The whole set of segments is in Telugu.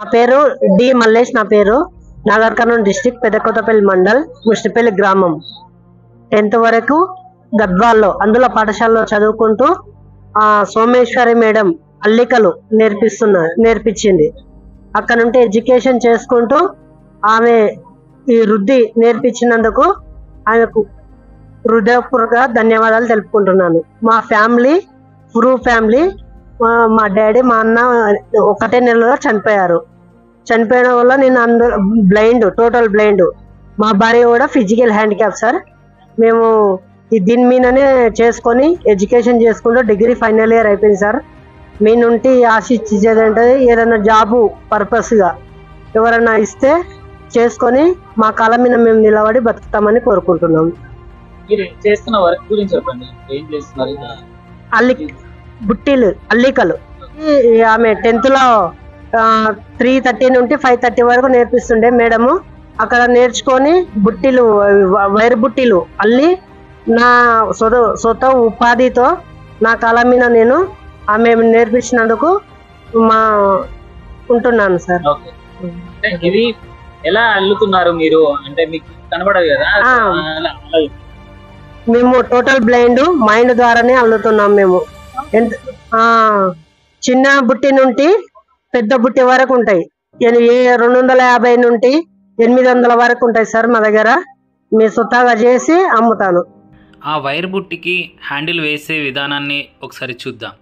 నా పేరు డి మల్లేష్. నా పేరు నాగర్ కర్నూలు డిస్ట్రిక్ట్ పెద్దకొత్తపల్లి మండల్ ముష్టిపల్లి గ్రామం. 10th వరకు గద్వాల్లో అందులో పాఠశాలలో చదువుకుంటూ సోమేశ్వరి మేడం అల్లికలు నేర్పించింది. అక్కడ నుండి ఎడ్యుకేషన్ చేసుకుంటూ ఆమె ఈ వృద్ధి నేర్పించినందుకు ఆమెకు హృదయపూర్వక ధన్యవాదాలు తెలుపుకుంటున్నాను. మా ఫ్యామిలీ ఫ్యామిలీ మా డాడీ మా అన్న 1 నెలలో చనిపోయారు. చనిపోయిన వల్ల నేను టోటల్ బ్లైండ్. మా భార్య కూడా ఫిజికల్ హ్యాండిక్యాప్ సార్. మేము దీని మీదనే చేసుకొని ఎడ్యుకేషన్ చేసుకుంటూ డిగ్రీ ఫైనల్ ఇయర్ అయిపోయింది సార్. మీ నుండి ఆశించేదంటే ఏదైనా జాబు పర్పస్గా ఎవరైనా ఇస్తే చేసుకొని మా కాళ్ళ మీద మేము నిలబడి బతుకుతామని కోరుకుంటున్నాము. అల్లికలు ఆమె 10th లో 3:30 నుండి 5:30 వరకు నేర్పిస్తుండే మేడము. అక్కడ నేర్చుకొని వైర్ బుట్టిలు అల్లి నా సొంత ఉపాధితో నా కాళ్ళ మీద నేను ఆమె నేర్పించినందుకు ఉంటున్నాను సార్. ఇది ఎలా అల్లుతున్నారు మీరు? అంటే మీకు కనబడదు కదా. మేము టోటల్ బ్లైండ్, మైండ్ ద్వారానే అల్లుతున్నాం. మేము చిన్న బుట్టి నుండి పెద్ద బుట్టి వరకు ఉంటాయి. 250 నుండి 800 వరకు ఉంటాయి సార్ మా దగ్గర. మీ సొంతగా చేసి అమ్ముతాను. ఆ వైర్ బుట్టికి హ్యాండిల్ వేసే విధానాన్ని ఒకసారి చూద్దాం.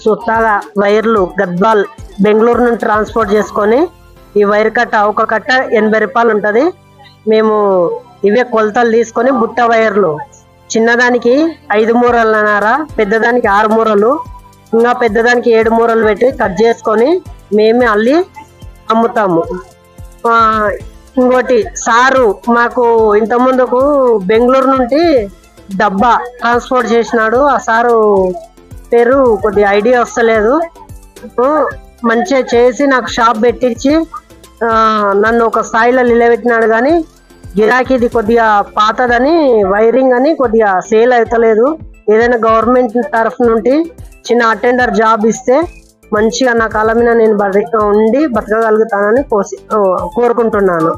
సుత్తాగా వైర్లు గద్వాల్ బెంగళూరు నుండి ట్రాన్స్పోర్ట్ చేసుకొని ఈ వైర్ కట్ట ఒక కట్ట 80 రూపాయలు ఉంటది. మేము ఇవే కొలతలు తీసుకొని బుట్ట వైర్లు చిన్నదానికి 5 మూరలన్నారా, పెద్దదానికి 6 మూరలు, ఇంకా పెద్దదానికి 7 మూరలు పెట్టి కట్ చేసుకొని మేమే అల్లి అమ్ముతాము. ఇంకోటి సారు మాకు ఇంత ముందుకు బెంగళూరు నుండి డబ్బా ట్రాన్స్పోర్ట్ చేసినాడు. ఆ సారు పేరు కొద్దిగా ఐడియా వస్తలేదు. మంచిగా చేసి నాకు షాప్ పెట్టించి నన్ను ఒక స్థాయిలో నిలబెట్టినాడు. కానీ గిరాకీది కొద్దిగా పాతదని వైరింగ్ అని కొద్దిగా సేల్ అవుతలేదు. ఏదైనా గవర్నమెంట్ తరఫు నుండి చిన్న అటెండర్ జాబ్ ఇస్తే మంచిగా నా కాలం మీద నేను ఉండి బతకగలుగుతానని కోరుకుంటున్నాను.